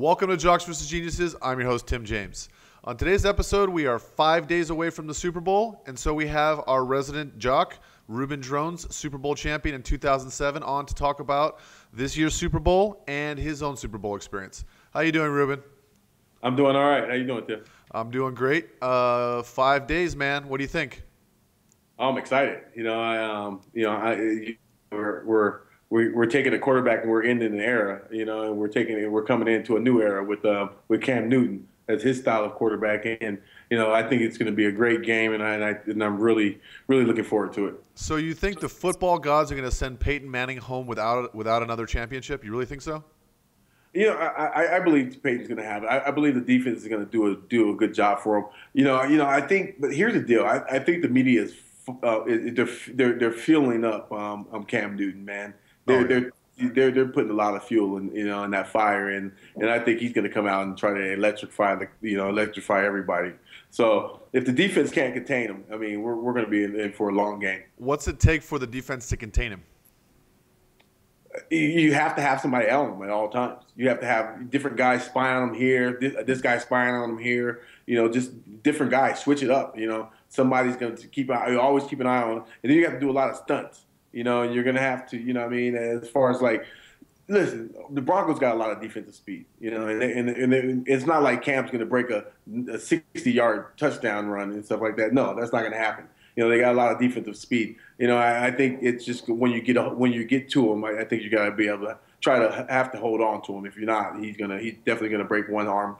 Welcome to Jocks vs. Geniuses. I'm your host, Tim James. On today's episode, we are 5 days away from the Super Bowl, and so we have our resident jock, Reuben Droughns, Super Bowl champion in 2007, on to talk about this year's Super Bowl and his own Super Bowl experience. How you doing, Reuben? I'm doing all right. How you doing, Tim? I'm doing great. 5 days, man. What do you think? I'm excited. We're taking a quarterback and we're ending an era, and we're coming into a new era with Cam Newton as his style of quarterback, and I think it's going to be a great game, and I'm really looking forward to it. So you think the football gods are going to send Peyton Manning home without another championship? You really think so? I believe Peyton's going to have it. I believe the defense is going to do a good job for him. I think, but here's the deal. I think the media is they're fueling up Cam Newton, man. They're putting a lot of fuel in that fire, and I think he's going to come out and try to electrify everybody. So if the defense can't contain him, I mean, we're going to be in for a long game. What's it take for the defense to contain him? You have to have somebody on him at all times. You have to have different guys spying on him here, this guy spying on him here. Just different guys. Switch it up. Somebody's going to always keep an eye on him, and then you have to do a lot of stunts. And you're going to have to, as far as listen, the Broncos got a lot of defensive speed, and it's not like Cam's going to break a 60-yard touchdown run and stuff like that. No, that's not going to happen. They got a lot of defensive speed. I think it's just when you get to him, I think you got to be able to have to hold on to him. If you're not, he's definitely gonna break one arm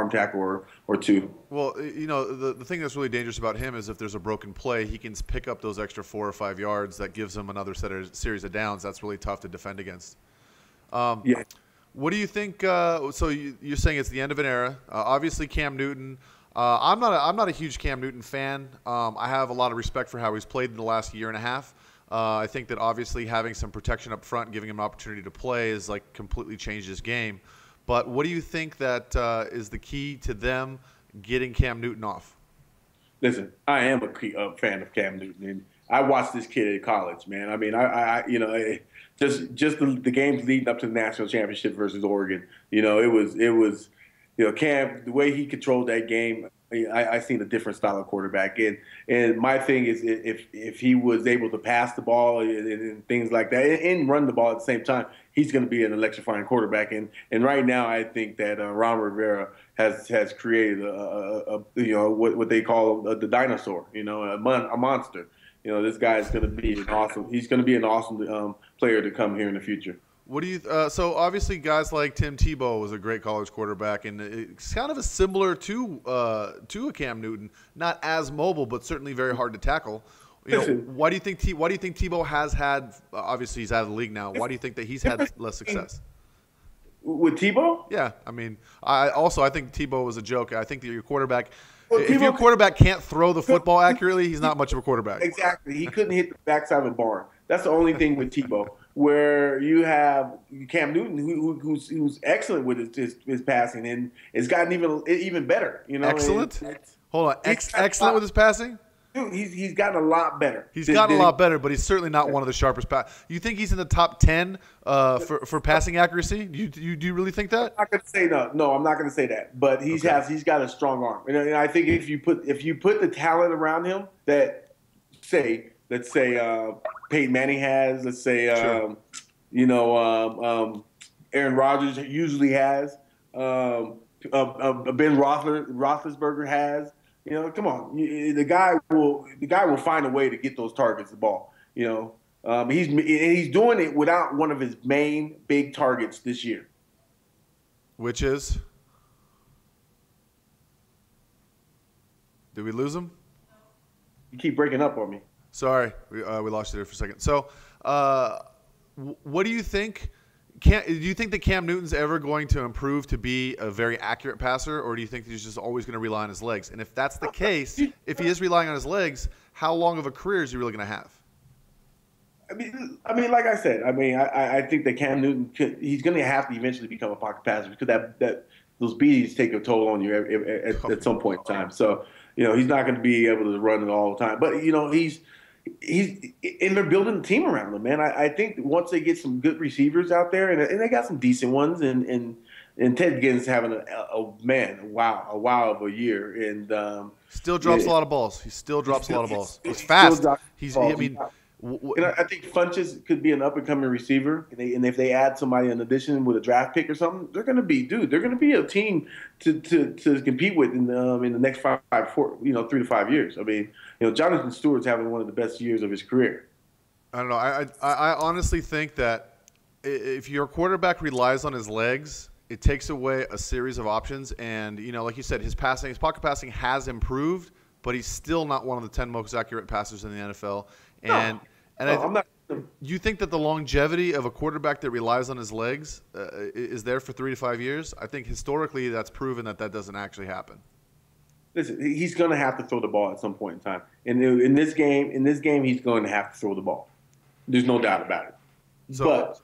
tackle or two. Well, the thing that's really dangerous about him is if there's a broken play, he can pick up those extra 4 or 5 yards that gives him another series of downs. That's really tough to defend against. Yeah. What do you think? So you're saying it's the end of an era. Obviously, Cam Newton. I'm not a huge Cam Newton fan. I have a lot of respect for how he's played in the last year and a half. I think that obviously having some protection up front, giving him an opportunity to play, is completely changed his game. But what do you think that is the key to them getting Cam Newton off? Listen, I am a fan of Cam Newton, and I watched this kid at college, man. I mean, just the games leading up to the national championship versus Oregon. It was Cam, the way he controlled that game. I seen a different style of quarterback, and my thing is if he was able to pass the ball and things like that and run the ball at the same time, he's going to be an electrifying quarterback. And right now, I think that Ron Rivera has created what they call the dinosaur, a monster. This guy is going to be an awesome player to come here in the future. What do you? So obviously, guys like Tim Tebow was a great college quarterback, and it's kind of a similar to a Cam Newton. Not as mobile, but certainly very hard to tackle. Why do you think Tebow has had? Obviously, he's out of the league now. Why do you think that he's had less success? With Tebow? Yeah, I mean, I think Tebow was a joke. I think that your quarterback. If your quarterback can't throw the football accurately, he's not much of a quarterback. Exactly. He couldn't hit the backside of a barn. That's the only thing with Tebow. Where you have Cam Newton, who's excellent with his passing, and it's gotten even better. Excellent. Hold on, excellent with his passing. Dude, he's gotten a lot better. He's gotten a lot better, but he's certainly not one of the sharpest You think he's in the top 10 for passing accuracy? Do you really think that? I'm not gonna say no. No, I'm not gonna say that. But he's got a strong arm, and I think if you put the talent around him that let's say Peyton Manning has, let's say sure. Aaron Rodgers usually has, Ben Roethlisberger has. Come on, the guy will find a way to get those targets the ball. He's doing it without one of his main big targets this year, which is. Did we lose him? You keep breaking up on me. Sorry, we lost you there for a second. So, what do you think? Do you think that Cam Newton's ever going to improve to be a very accurate passer, or do you think he's just always going to rely on his legs? And if that's the case, if he is relying on his legs, how long of a career is he really going to have? I mean, like I said, I think that Cam Newton he's going to have to eventually become a pocket passer because that those beats take a toll on you at some point in time. So, he's not going to be able to run it all the time. But he's and they're building a team around him, man. I think once they get some good receivers out there, and they got some decent ones, and And Ted Ginn's having a wow of a year, and still drops a lot of balls. He still drops a lot of balls. He's still fast. drops He's. balls. I mean, And I think Funches could be an up and coming receiver, and if they add somebody in addition with a draft pick or something, they're going to be a team to compete with in the next 3 to 5 years. I mean, Jonathan Stewart's having one of the best years of his career. I don't know. I honestly think that if your quarterback relies on his legs, it takes away a series of options. And like you said, his pocket passing has improved, but he's still not one of the 10 most accurate passers in the NFL. And I'm not. You think that the longevity of a quarterback that relies on his legs is there for 3 to 5 years? I think historically that's proven that doesn't actually happen. Listen, he's going to have to throw the ball at some point in time. And in this game, he's going to have to throw the ball. There's no doubt about it. So,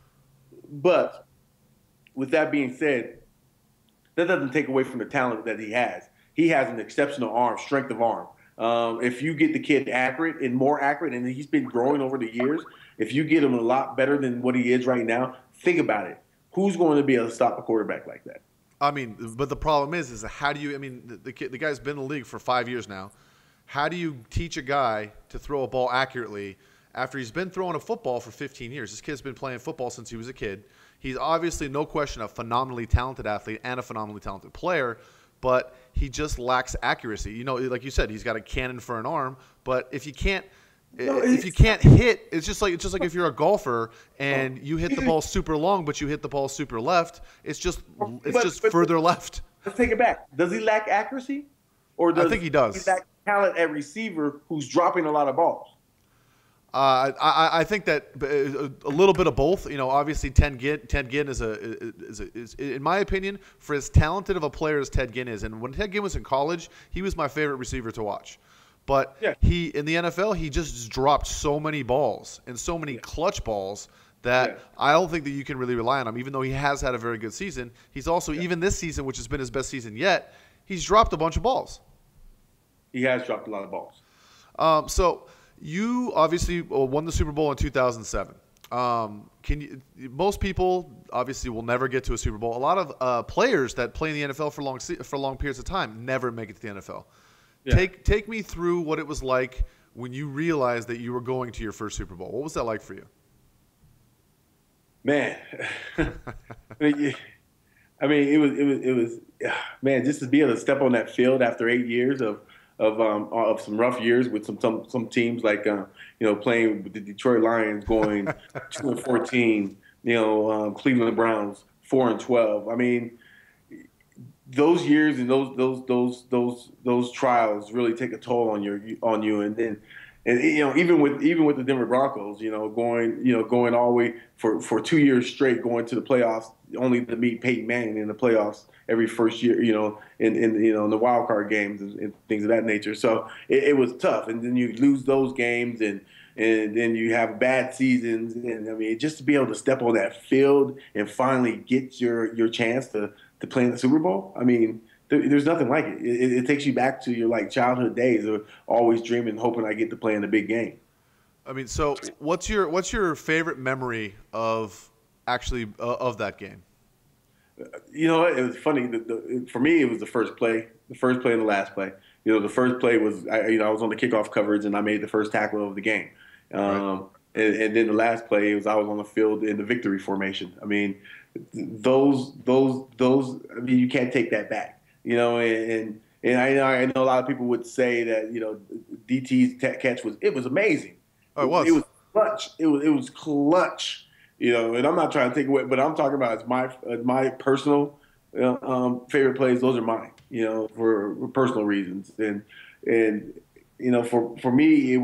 but with that being said, that doesn't take away from the talent that he has. He has an exceptional strength of arm. If you get the kid accurate and more accurate, and he's been growing over the years, if you get him a lot better than what he is right now, think about it. Who's going to be able to stop a quarterback like that? I mean, but the problem is how do you? I mean, the guy's been in the league for 5 years now. How do you teach a guy to throw a ball accurately after he's been throwing a football for 15 years? This kid's been playing football since he was a kid. He's obviously, no question, a phenomenally talented athlete and a phenomenally talented player, but he just lacks accuracy. Like you said, he's got a cannon for an arm, but if you can't hit, it's just like if you're a golfer and you hit the ball super long, but you hit the ball super left, it's just further left. Let's take it back. Does he lack accuracy, or I think he does. He lack talent at receiver who's dropping a lot of balls? I think that a little bit of both. Obviously Ted Ginn is in my opinion, for as talented of a player as Ted Ginn is, and when Ted Ginn was in college, he was my favorite receiver to watch. But he in the NFL, he just dropped so many balls and so many clutch balls that I don't think that you can really rely on him. Even though he has had a very good season, he's also even this season, which has been his best season yet, he's dropped a bunch of balls. He has dropped a lot of balls. So you obviously won the Super Bowl in 2007. Most people obviously will never get to a Super Bowl. A lot of players that play in the NFL for long periods of time never make it to the NFL. Yeah. Take me through what it was like when you realized that you were going to your first Super Bowl. What was that like for you? Man, I mean, it was man, just to be able to step on that field after 8 years of some rough years with some teams like playing with the Detroit Lions going 2-14, Cleveland Browns 4-12. I mean, those years and those trials really take a toll on you, and even with the Denver Broncos, going all the way for 2 years straight, going to the playoffs, only to meet Peyton Manning in the playoffs every first year, in the wild card games and things of that nature. So it was tough, and then you lose those games, and then you have bad seasons, and I mean, just to be able to step on that field and finally get your chance to play in the Super Bowl, I mean, there's nothing like it. It takes you back to your childhood days of always dreaming, hoping I get to play in the big game. I mean, so what's your favorite memory of that game? It was funny. For me, it was the first play and the last play. The first play was I was on the kickoff coverage and I made the first tackle of the game. Right. And then the last play was I was on the field in the victory formation. I mean, those. I mean, you can't take that back. And I know a lot of people would say that DT's catch was amazing. Oh, it was. It was clutch. It was clutch. And I'm not trying to take away, but I'm talking about my personal favorite plays. Those are mine. For personal reasons. And for me, it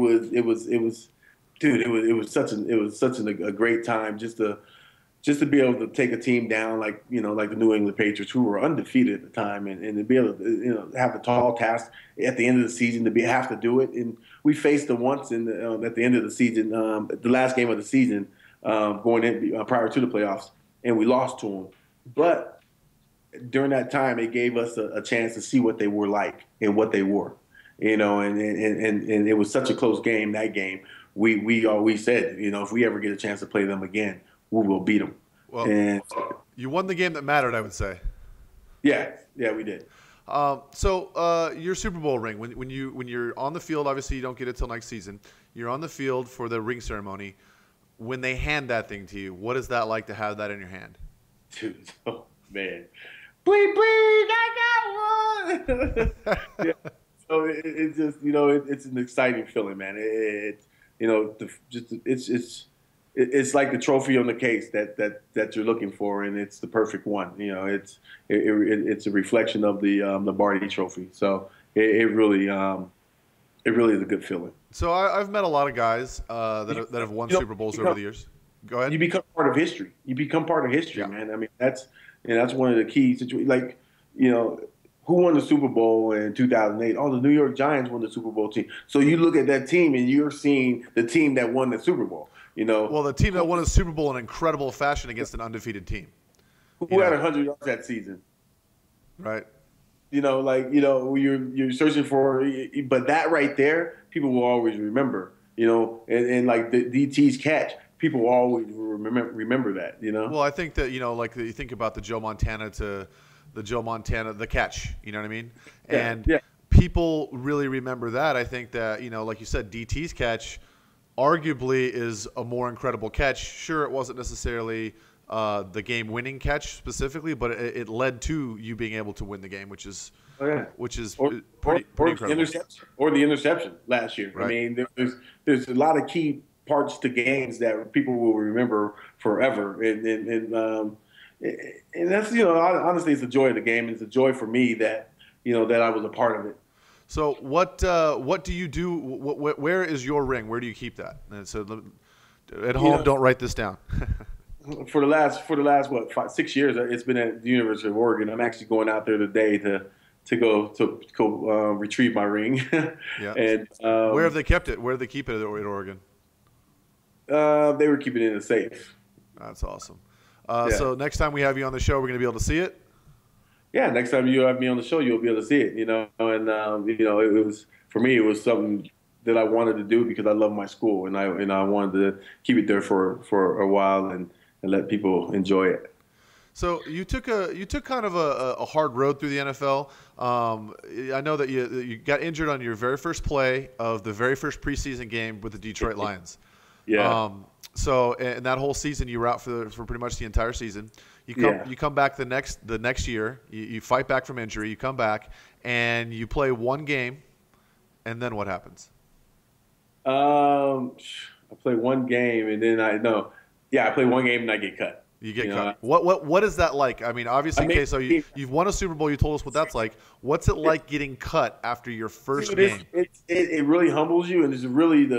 was such a great time just to be able to take a team down like the New England Patriots, who were undefeated at the time, and to be able to have the tall task at the end of the season to have to do it. And we faced them once at the end of the season, the last game of the season, going in prior to the playoffs, and we lost to them. But during that time, it gave us a chance to see what they were like and what they were, and it was such a close game. That game, we always said, if we ever get a chance to play them again, we will beat them. Well, you won the game that mattered, I would say. Yeah, we did. So your Super Bowl ring, when you're on the field, obviously you don't get it till next season. You're on the field for the ring ceremony. When they hand that thing to you, what is that like to have that in your hand? Dude, oh man, bleep bleep, I got one. Yeah. So it's just it's an exciting feeling, man. It's like the trophy on the case that you're looking for, and it's the perfect one. It's a reflection of the Barty Trophy. So it really is a good feeling. So I've met a lot of guys that have won Super Bowls over the years. Go ahead. You become part of history. You become part of history, yeah. Man. I mean, that's one of the key situations. Like, who won the Super Bowl in 2008? Oh, the New York Giants won the Super Bowl team. So you look at that team, and you're seeing the team that won the Super Bowl. Well, the team that won the Super Bowl in incredible fashion against an undefeated team. Who had 100 yards that season? Right. You're searching for, but that right there, people will always remember. And like the DT's catch, people will always remember that. Well, I think that like you think about the catch. You know what I mean? Yeah, and yeah. People really remember that. I think that like you said, DT's catch arguably is a more incredible catch. Sure, it wasn't necessarily the game-winning catch specifically, but it led to you being able to win the game, which is pretty incredible. The interception last year. Right. I mean, there's a lot of key parts to games that people will remember forever, and that's honestly, it's the joy of the game. It's a joy for me that that I was a part of it. So what do you do? Where is your ring? Where do you keep that? And so at home, don't write this down. For the last 6 years, it's been at the University of Oregon. I'm actually going out there today to go retrieve my ring. Yeah. And where have they kept it? Where do they keep it at Oregon? They were keeping it in a safe. That's awesome. So next time we have you on the show, we're going to be able to see it. Yeah, next time you have me on the show, you'll be able to see it. And it was, for me, it was something that I wanted to do because I love my school, and I wanted to keep it there for a while and let people enjoy it. So you took kind of a hard road through the NFL. I know that you got injured on your very first play of the very first preseason game with the Detroit Lions. Yeah. So in that whole season, you were out for pretty much the entire season. You come back the next year. You fight back from injury. You come back and you play one game, and then what happens? I play one game and then I play one game and I get cut. You get cut. What is that like? I mean, obviously, okay, so you've won a Super Bowl. You told us what that's like. What's it like getting cut after your first game? It really humbles you, and it's really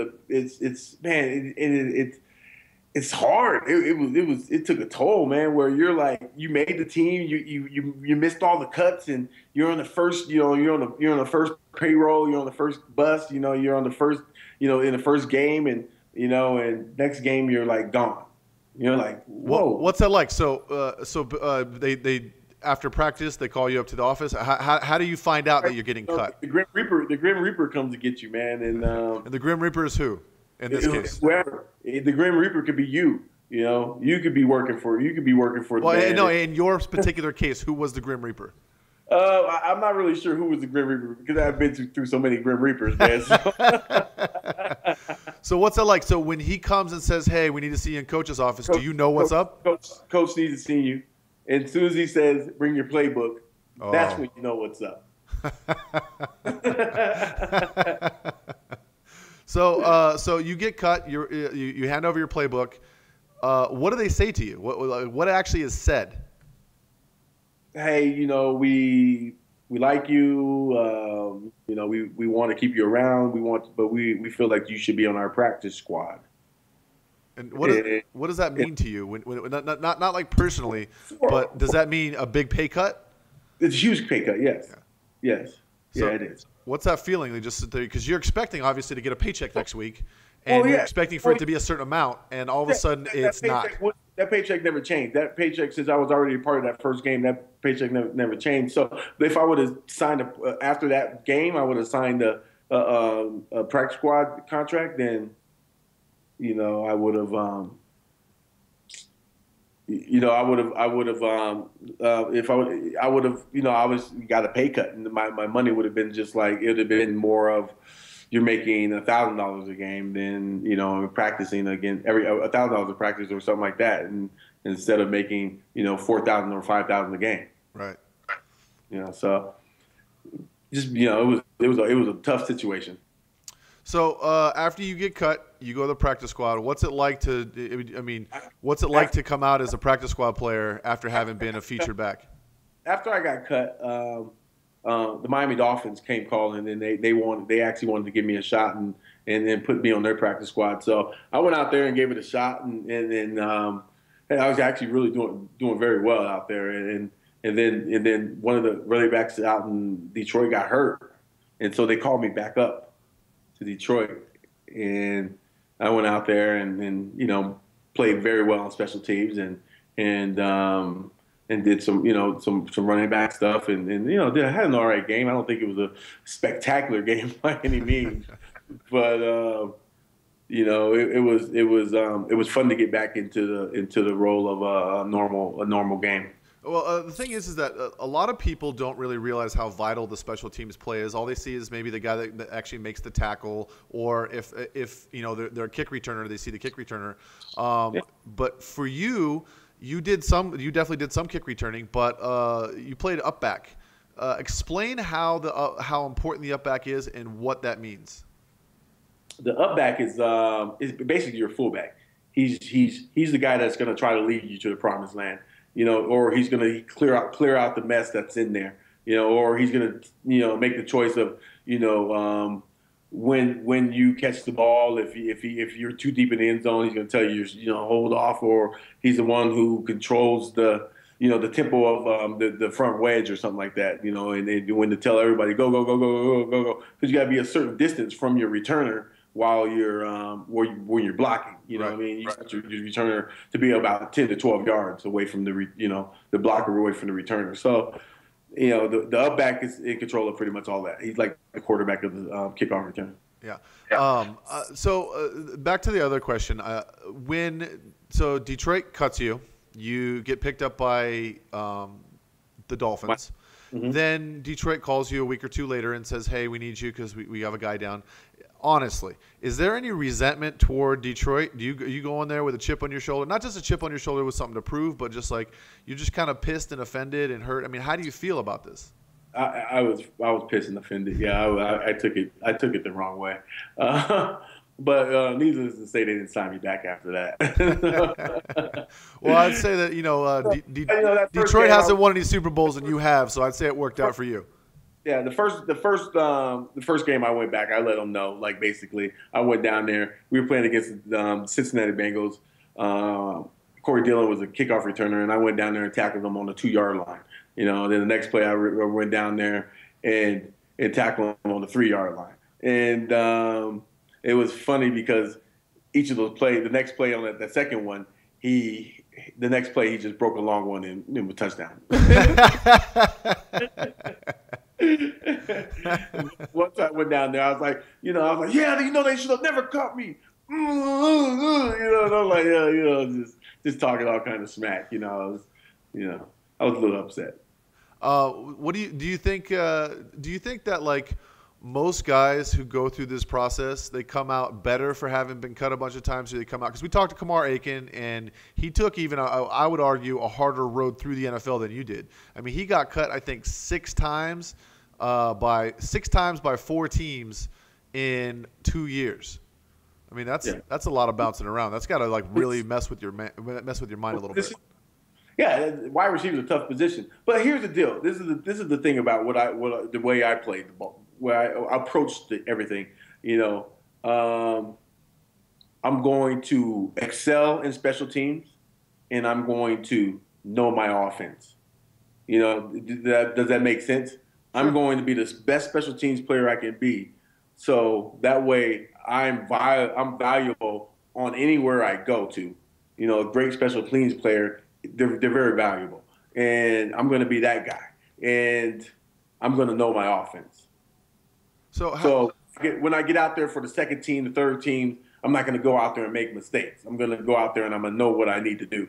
it's hard. It took a toll, man. Where you're like, you made the team, you missed all the cuts, and you're on the first, you're on the first payroll, you're on the first bus, you're on the first, in the first game, and and next game you're like gone. You're like, whoa. What's that like? So they after practice they call you up to the office. How do you find out that you're getting cut? The Grim Reaper comes to get you, man, and the Grim Reaper is who? In this case, whoever. The Grim Reaper could be you. You could be working for. Well, no. In your particular case, who was the Grim Reaper? I'm not really sure who was the Grim Reaper because I've been through so many Grim Reapers, man. So what's that like? So when he comes and says, "Hey, we need to see you in coach's office," do you know what's up? Coach needs to see you, and as soon as he says, "Bring your playbook," that's when you know what's up. So you get cut. You hand over your playbook. What do they say to you? What actually is said? Hey, we like you. We want to keep you around. But we feel like you should be on our practice squad. And what does that mean to you? When not like personally, but does that mean a big pay cut? It's a huge pay cut. Yes. Yeah. Yes. So, yeah, it is. What's that feeling? They just sit there because you're expecting obviously to get a paycheck next week, and you're expecting for it to be a certain amount, and all of a sudden it's not. That paycheck never changed. That paycheck, since I was already a part of that first game, that paycheck never changed. So if I would have signed after that game, I would have signed a practice squad contract. Then, I would have. you know, I would have, you know, I was got a pay cut, and my money would have been just like it would have been more of you're making $1,000 a game than you know practicing again every $1,000 a practice or something like that, and instead of making you know 4,000 or 5,000 a game. Right. You know, so just you know it was a tough situation. So after you get cut, you go to the practice squad. What's it like to? I mean, what's it like to come out as a practice squad player after having been a featured back? After I got cut, the Miami Dolphins came calling, and they actually wanted to give me a shot and then put me on their practice squad. So I went out there and gave it a shot, and I was actually really doing very well out there. And then one of the running backs out in Detroit got hurt, and so they called me back up to Detroit, and I went out there and you know played very well on special teams and did some you know some running back stuff and you know I had an all right game. I don't think it was a spectacular game by any means, but you know it was fun to get back into the role of a normal game. Well, the thing is that a lot of people don't really realize how vital the special teams play is. All they see is maybe the guy that actually makes the tackle, or if you know they're a kick returner, they see the kick returner. Yeah. But for you definitely did some kick returning, but you played up back. Explain how important the up back is and what that means. The up back is basically your fullback. He's the guy that's going to try to lead you to the promised land. You know, or he's going to clear out the mess that's in there. You know, or he's going to make the choice of when you catch the ball, if you're too deep in the end zone, he's going to tell you hold off, or he's the one who controls the tempo of the front wedge or something like that. You know, and when to tell everybody go because you got to be a certain distance from your returner while you're when you're blocking. You know what I mean? You want your returner to be about 10 to 12 yards away from the blocker away from the returner. So, you know, the up back is in control of pretty much all that. He's like the quarterback of the kickoff return. Yeah. So back to the other question. So Detroit cuts you, you get picked up by the Dolphins. Mm-hmm. Then Detroit calls you a week or two later and says, hey, we need you because we have a guy down. Honestly, is there any resentment toward Detroit? Do you go in there with a chip on your shoulder? Not just a chip on your shoulder with something to prove, but just like you're just kind of pissed and offended and hurt. I mean, how do you feel about this? I was pissed and offended. Yeah, I took it the wrong way. But needless to say, they didn't sign me back after that. Well, I'd say that Detroit hasn't won any Super Bowls and you have, so I'd say it worked out for you. Yeah, the first game I went back, I let them know. Like basically, I went down there. We were playing against the Cincinnati Bengals. Corey Dillon was a kickoff returner, and I went down there and tackled him on the 2-yard line. You know, then the next play I went down there and tackled him on the 3-yard line. And it was funny because each of those plays, the next play on that second one, the next play he just broke a long one and it was a touchdown. Once I went down there, I was like, yeah, they should have never caught me. And I'm like, just talking all kind of smack. I was a little upset. What do you think? Do you think that like most guys who go through this process, they come out better for having been cut a bunch of times, or they come out? Because we talked to Kamar Aiken, and he took even, I would argue, a harder road through the NFL than you did. I mean, he got cut, I think, 6 times by 4 teams in 2 years. I mean, that's a lot of bouncing around. That's got to like really mess with your mind a little bit. Yeah, wide receiver is a tough position. But here's the deal. This is the thing about the way I played the ball, where I approached everything. I'm going to excel in special teams, and I'm going to know my offense. Does that make sense? I'm going to be the best special teams player I can be, so that way I'm valuable on anywhere I go to. A great special teams player, they're very valuable, and I'm going to be that guy, and I'm going to know my offense. So when I get out there for the second team, the third team, I'm not going to go out there and make mistakes. I'm going to go out there and I'm going to know what I need to do.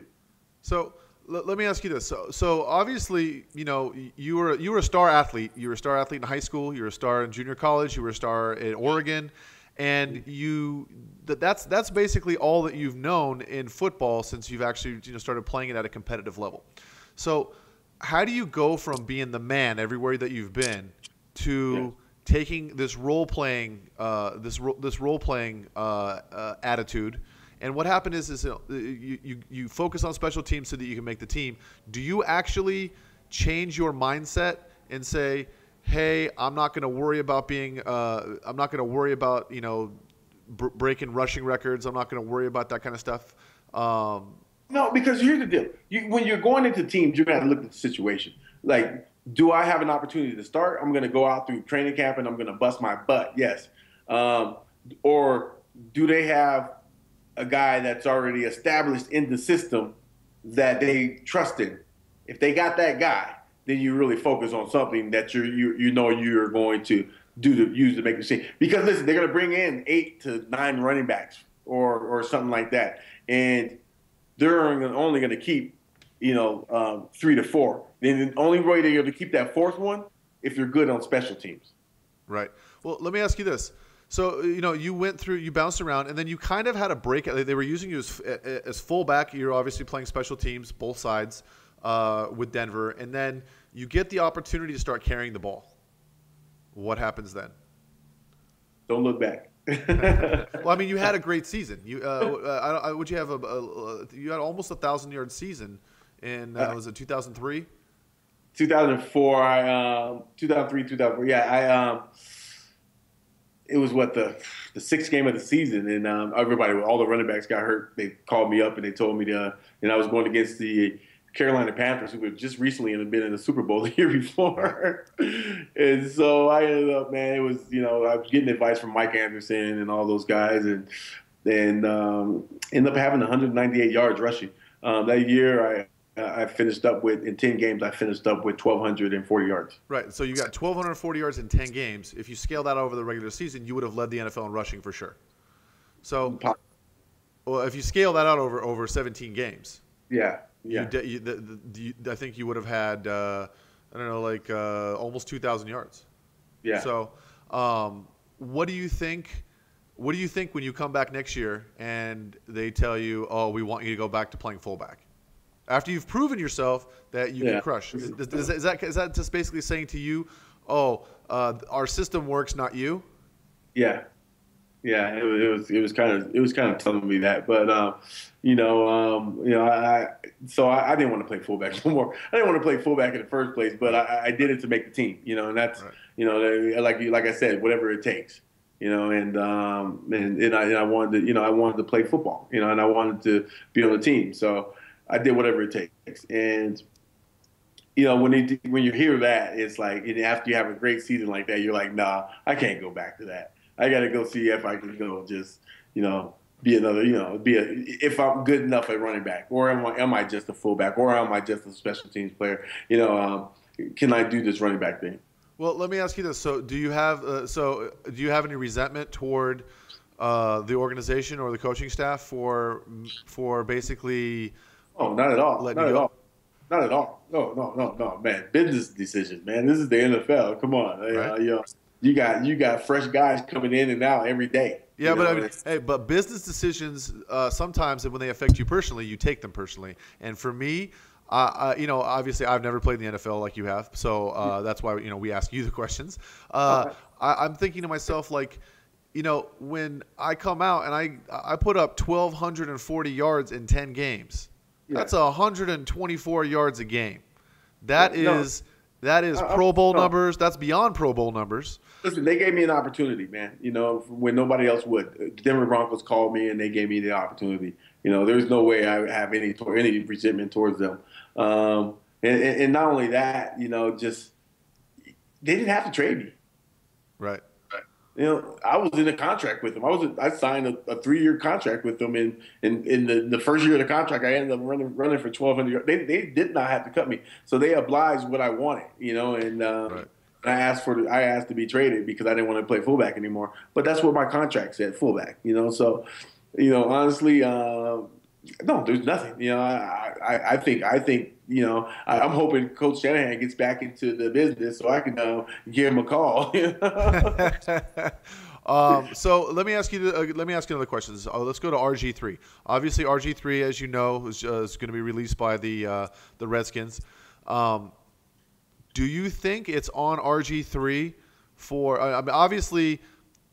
So let me ask you this. So obviously, you were a star athlete. You were a star athlete in high school. You were a star in junior college. You were a star in Oregon, and that's basically all that you've known in football since you've actually started playing it at a competitive level. So how do you go from being the man everywhere that you've been to taking this role playing attitude? And what happened is you focus on special teams so that you can make the team. Do you actually change your mindset and say, "Hey, I'm not going to worry about breaking rushing records. I'm not going to worry about that kind of stuff." No, because here's the deal. When you're going into teams, you're going to look at the situation. Like, do I have an opportunity to start? I'm going to go out through training camp and I'm going to bust my butt. Yes. Or do they have a guy that's already established in the system that they trust in? If they got that guy, then you really focus on something that you're going to use to make the team. Because listen, they're going to bring in 8 to 9 running backs or something like that, and they're only going to keep 3 to 4. And the only way they're going to keep that 4th one if you're good on special teams. Right. Well, let me ask you this. So, you bounced around, and then you kind of had a break. They were using you as fullback. You're obviously playing special teams, both sides, with Denver. And then you get the opportunity to start carrying the ball. What happens then? Don't look back. Well, I mean, you had a great season. You would you have you had almost 1,000-yard season in was it 2003? 2004. 2003, 2004. Yeah, it was the 6th game of the season, and all the running backs got hurt. They called me up and they told me and I was going against the Carolina Panthers, who had just recently been in the Super Bowl the year before. And so I ended up, man, it was, I was getting advice from Mike Anderson and all those guys, and ended up having 198 yards rushing. That year I finished up in 10 games, I finished up with 1,240 yards. Right. So you got 1,240 yards in 10 games. If you scale that over the regular season, you would have led the NFL in rushing for sure. So, well, if you scale that out over 17 games. Yeah. I think you would have had, almost 2,000 yards. Yeah. So, what do you think? What do you think when you come back next year and they tell you, "Oh, we want you to go back to playing fullback"? After you've proven yourself that you can crush, is that just basically saying to you, "Oh, our system works, not you"? Yeah. It was kind of telling me that, but I didn't want to play fullback no more. I didn't want to play fullback in the first place, but I did it to make the team, and that's right. Like I said, whatever it takes, and I wanted to play football, and I wanted to be on the team, so I did whatever it takes. And when you hear that, it's like, and after you have a great season like that, you're like, nah, I can't go back to that. I got to go see if I can go just, be another, if I'm good enough at running back, or am I just a fullback, or am I just a special teams player? Can I do this running back thing? Well, let me ask you this. So do you have any resentment toward the organization or the coaching staff for basically? Oh, not at all. Not at all. Not at all. No, man. Business decisions, man. This is the NFL. Come on. Right. You got fresh guys coming in and out every day. Yeah, but business decisions sometimes when they affect you personally, you take them personally. And for me, obviously I've never played in the NFL like you have, so that's why we ask you the questions. I'm thinking to myself when I come out and I put up 1,240 yards in 10 games. Yeah. That's 124 yards a game. That is Pro Bowl numbers. That's beyond Pro Bowl numbers. Listen, they gave me an opportunity, man, when nobody else would. The Denver Broncos called me, and they gave me the opportunity. There's no way I would have any resentment towards them. And not only that, just they didn't have to trade me. Right. I was in a contract with them. I signed a 3-year contract with them. In the first year of the contract, I ended up running for 1,200 yards. They did not have to cut me, so they obliged what I wanted. And right. I asked to be traded because I didn't want to play fullback anymore. But that's what my contract said, fullback. So honestly, No, there's nothing. You know, I think, you know, I'm hoping Coach Shanahan gets back into the business so I can give him a call. So let me ask you another question. Let's go to RG3. Obviously, RG3, as you know, is going to be released by the Redskins. Do you think it's on RG3 for? I mean, obviously,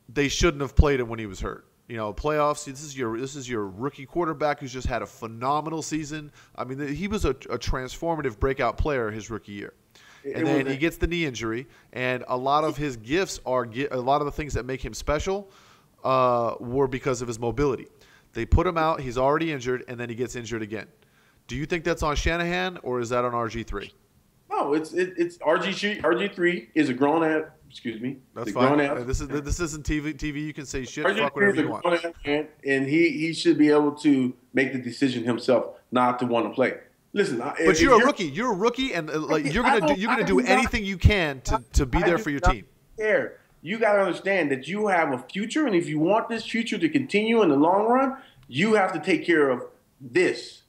they shouldn't have played him when he was hurt. You know, playoffs. This is your rookie quarterback who's just had a phenomenal season. I mean, he was a transformative breakout player his rookie year, and then he gets the knee injury, and a lot of his gifts are a lot of the things that make him special were because of his mobility. They put him out. He's already injured, and then he gets injured again. Do you think that's on Shanahan or is that on RG3? No, it's RG3. RG3 is a grown ass. Excuse me. That's fine. This isn't TV. You can say shit. Fuck whatever you want. And he should be able to make the decision himself not to want to play. Listen, but you're a rookie. You're a rookie, and like you're gonna do anything you can to be there for your team. You got to understand that you have a future, and if you want this future to continue in the long run, you have to take care of this.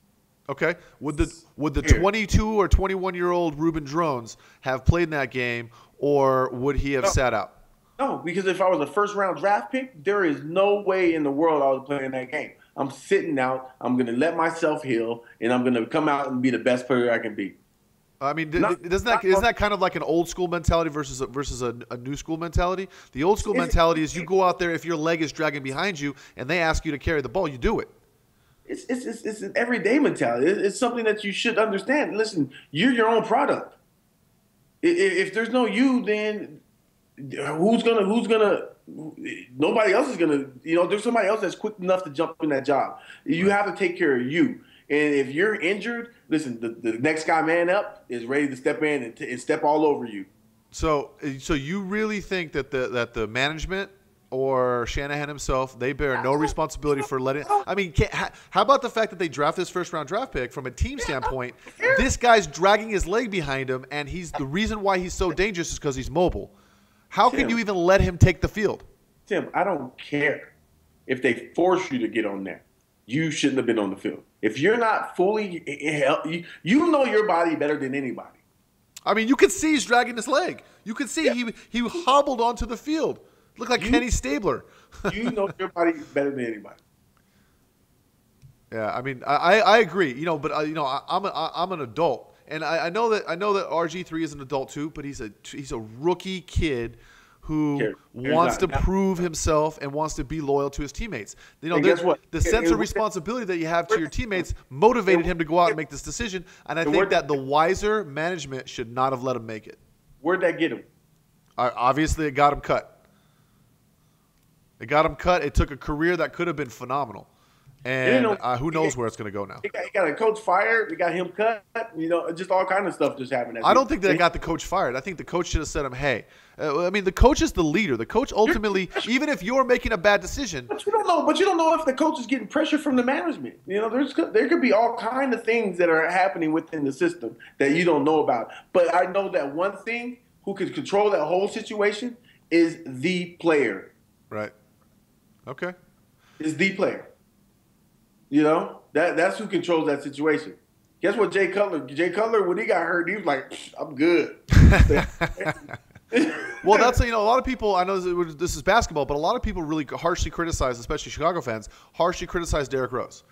Okay. Would the 22 or 21-year-old Reuben Droughns have played in that game, or would he have sat out? No, because if I was a first-round draft pick, there is no way in the world I was playing that game. I'm sitting out. I'm going to let myself heal, and I'm going to come out and be the best player I can be. I mean, isn't that kind of like an old school mentality versus a new school mentality? The old school mentality is you go out there if your leg is dragging behind you, and they ask you to carry the ball, you do it. It's an everyday mentality. It's something that you should understand. Listen, you're your own product. If there's no you, then who's gonna? Nobody else is gonna. You know, there's somebody else that's quick enough to jump in that job. You have to take care of you. And if you're injured, listen, the next guy man up is ready to step in and step all over you. So you really think that the management or Shanahan himself, they bear no responsibility for letting. I mean, how about the fact that they draft this first-round draft pick from a team standpoint? This guy's dragging his leg behind him, and the reason why he's so dangerous is because he's mobile. How can you even let him take the field? Tim, I don't care if they force you to get on there. You shouldn't have been on the field. If you're not fully healthy, you know your body better than anybody. I mean, you could see he's dragging his leg. You could see he hobbled onto the field. Looked like Kenny Stabler. You know your body better than anybody. Yeah, I mean, I agree. You know, but you know, I'm an adult, and I know that RG3 is an adult too. But he's a rookie kid who wants to prove himself and wants to be loyal to his teammates. You know, guess what? The sense of responsibility that you have to your teammates motivated him to go out and make this decision. And I think that the wiser management should not have let him make it. Where'd that get him? Obviously, it got him cut. It got him cut. It took a career that could have been phenomenal. And who knows where it's going to go now. He got a coach fired. We got him cut. You know, just all kind of stuff just happened. I don't think they got the coach fired. I think the coach should have said him, hey. I mean, the coach is the leader. The coach ultimately, even if you're making a bad decision. But you don't know. But you don't know if the coach is getting pressure from the management. You know, there could be all kind of things that are happening within the system that you don't know about. But I know that one thing who can control that whole situation is the player. Right. Okay. Is the player. You know, that's who controls that situation. Guess what, Jay Cutler, when he got hurt, he was like, I'm good. Well, that's, you know, a lot of people, I know this is basketball, but a lot of people really harshly criticize, especially Chicago fans, harshly criticize Derrick Rose.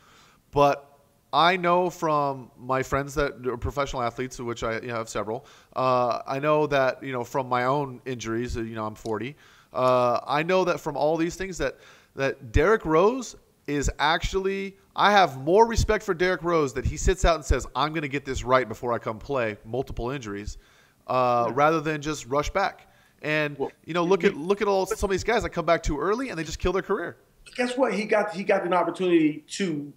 But I know from my friends that are professional athletes, of which I have several, I know that, you know, from my own injuries, you know, I'm 40, I know that from all these things that Derrick Rose is actually, I have more respect for Derrick Rose that he sits out and says, I'm going to get this right before I come play, multiple injuries, rather than just rush back. And, you know, look at some of these guys that come back too early and they just kill their career. Guess what? He got an opportunity to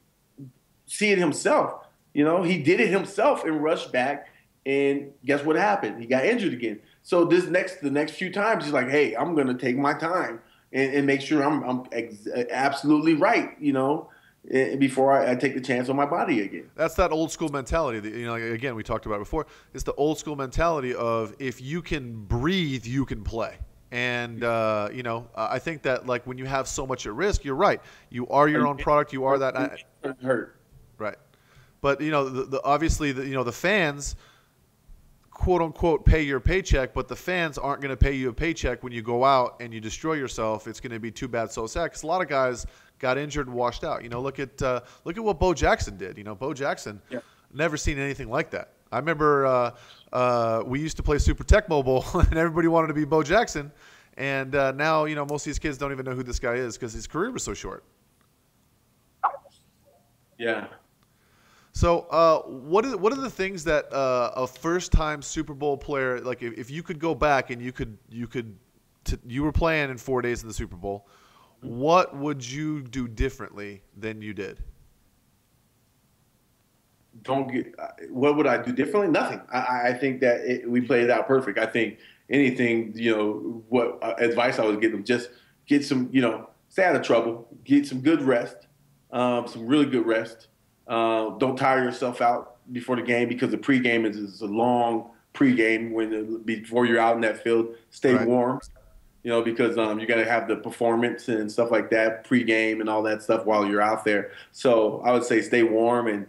see it himself. You know, he did it himself and rushed back. And guess what happened? He got injured again. So the next few times, he's like, hey, I'm going to take my time and make sure I'm absolutely right, you know, before I take the chance on my body again. That's that old school mentality that, you know, again, we talked about before. It's the old school mentality of if you can breathe, you can play. And, you know, I think that, like, when you have so much at risk, you're right. You are your own product. You are that. Hurt. Right. But obviously the fans, quote unquote, pay your paycheck, but the fans aren't going to pay you a paycheck when you go out and you destroy yourself. It's going to be too bad, so sad. Because a lot of guys got injured and washed out. Look at what Bo Jackson did. Bo Jackson, never seen anything like that. I remember we used to play Super Tech Mobile, and everybody wanted to be Bo Jackson. And now, most of these kids don't even know who this guy is because his career was so short. Yeah. So what are the things that a first-time Super Bowl player, like if you could go back and you were playing in 4 days in the Super Bowl, what would you do differently than you did? What would I do differently? Nothing. I think that we played it out perfect. I think anything, what advice I would give them, just get some, stay out of trouble, get some good rest, some really good rest. Don't tire yourself out before the game, because the pregame is a long pregame before you're out in that field. Stay warm, because you got to have the performance and stuff like that, pregame and all that stuff while you're out there. So I would say stay warm and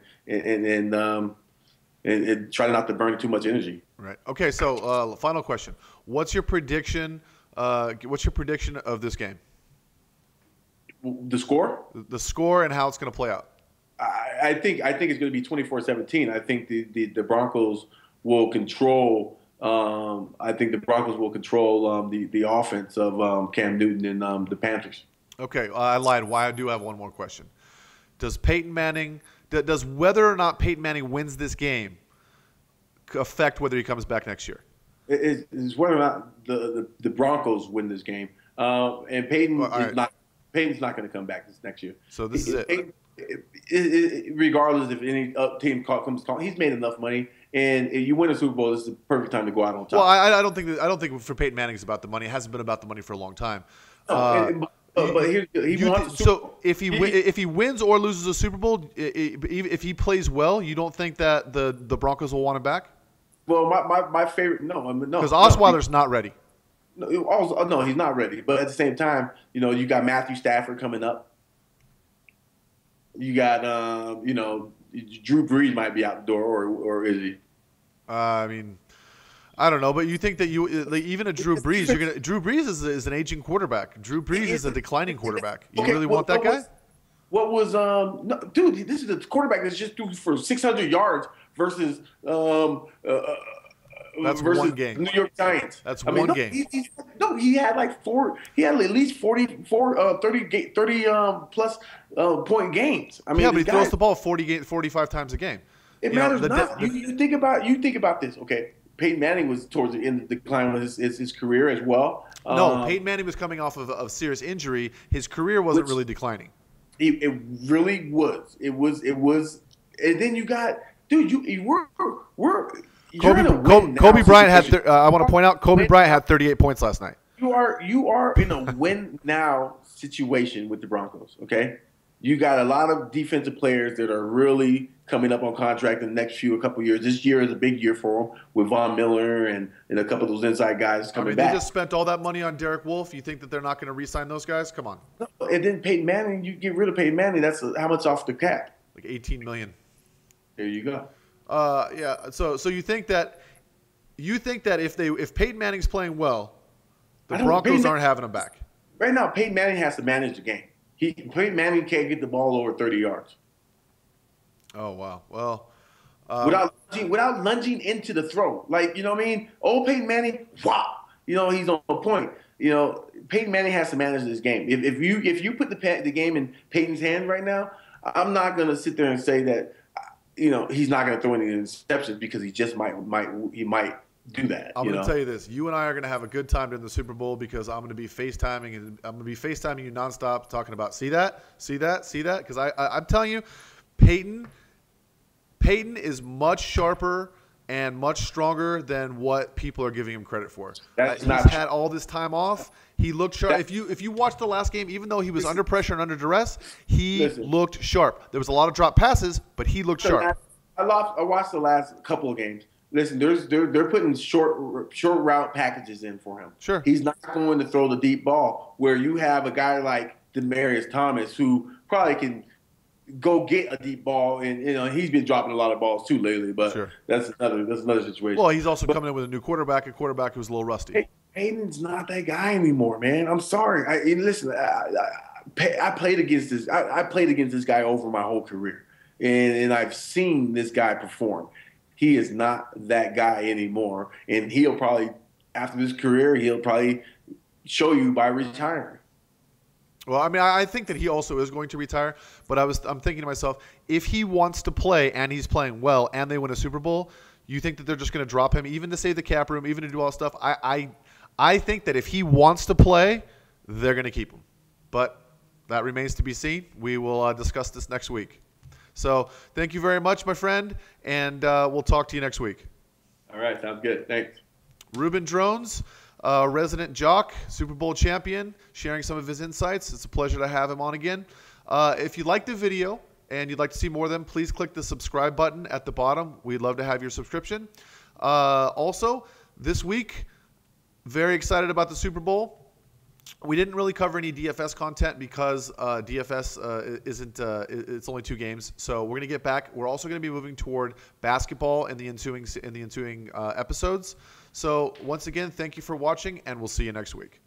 try not to burn too much energy. Right. Okay. So final question: what's your prediction? What's your prediction of this game? The score? The score and how it's going to play out. I think it's going to be 24-17. I think the Broncos will control. I think the Broncos will control the offense of Cam Newton and the Panthers. Okay, I lied. Why I do have one more question. Does Peyton Manning? Does whether or not Peyton Manning wins this game affect whether he comes back next year? It's whether or not the Broncos win this game. And Peyton is not. Peyton's not going to come back this next year. So this is it. Regardless if any team comes calling, he's made enough money, and if you win a Super Bowl, this is the perfect time to go out on top. Well, I don't think for Peyton Manning it's about the money. It hasn't been about the money for a long time. But he wants. So if he wins or loses a Super Bowl, if he plays well, you don't think that the Broncos will want him back? Well, my favorite no, because Osweiler's not ready. No, he's not ready. But at the same time, you got Matthew Stafford coming up. You got, Drew Brees might be out the door, or is he? I mean, I don't know, but you think that even a Drew Brees, Drew Brees is an aging quarterback. Drew Brees is a declining quarterback. You really want that guy? No, dude, this is a quarterback that's just threw for 600 yards versus one game. New York Giants. That's one game. He had like he had at least 30 plus point games. I mean, but he throws the ball 45 times a game. It matters not. You think about this. Okay, Peyton Manning was towards the end of the decline of his career as well. No, Peyton Manning was coming off of serious injury. His career wasn't really declining. It really was. It was. And then you got, dude. Kobe Bryant had. I want to point out, Kobe Bryant had 38 points last night. You are in a win now situation with the Broncos. Okay, you got a lot of defensive players that are really coming up on contract in the next couple years. This year is a big year for them with Von Miller and a couple of those inside guys coming back. They just spent all that money on Derek Wolfe. You think that they're not going to re-sign those guys? Come on. No, and then Peyton Manning, you get rid of Peyton Manning. That's how much off the cap? Like $18 million. There you go. Yeah. So you think that if Peyton Manning's playing well, the Broncos aren't having him back. Right now, Peyton Manning has to manage the game. Peyton Manning can't get the ball over 30 yards. Oh wow. Well, without lunging into the throw, like you know what I mean. Old Peyton Manning, wow. He's on point. Peyton Manning has to manage this game. If you put the game in Peyton's hands right now, I'm not gonna sit there and say that. He's not going to throw any interceptions because he just might do that. I'm going to tell you this: you and I are going to have a good time during the Super Bowl because I'm going to be FaceTiming and I'm going to be FaceTiming you nonstop, talking about see that. Because I'm telling you, Peyton is much sharper and much stronger than what people are giving him credit for. He's had all this time off. He looked sharp. If you watch the last game, even though he was under pressure and under duress, he looked sharp. There was a lot of drop passes, but he looked sharp. I watched the last couple of games. Listen, they're putting short route packages in for him. Sure. He's not going to throw the deep ball where you have a guy like Demaryius Thomas who probably can go get a deep ball, and he's been dropping a lot of balls too lately. But Sure. that's another situation. Well, he's also coming in with a new quarterback, a quarterback who's a little rusty. Peyton's not that guy anymore, man. I'm sorry. Listen, I played against this. I played against this guy over my whole career, and I've seen this guy perform. He is not that guy anymore, and he'll probably, after his career, he'll probably show you by retiring. Well, I mean, I think that he also is going to retire, but I'm thinking to myself, if he wants to play and he's playing well and they win a Super Bowl, you think that they're just going to drop him, even to save the cap room, even to do all that stuff? I think that if he wants to play, they're going to keep him. But that remains to be seen. We will discuss this next week. So thank you very much, my friend, and we'll talk to you next week. All right, sounds good. Thanks. Reuben Droughns, resident jock, Super Bowl champion, sharing some of his insights. It's a pleasure to have him on again. If you liked the video and you'd like to see more of them, please click the subscribe button at the bottom. We'd love to have your subscription. Also, this week, very excited about the Super Bowl. We didn't really cover any DFS content because DFS isn't. It's only 2 games, so we're gonna get back. We're also gonna be moving toward basketball in the ensuing episodes. So once again, thank you for watching, and we'll see you next week.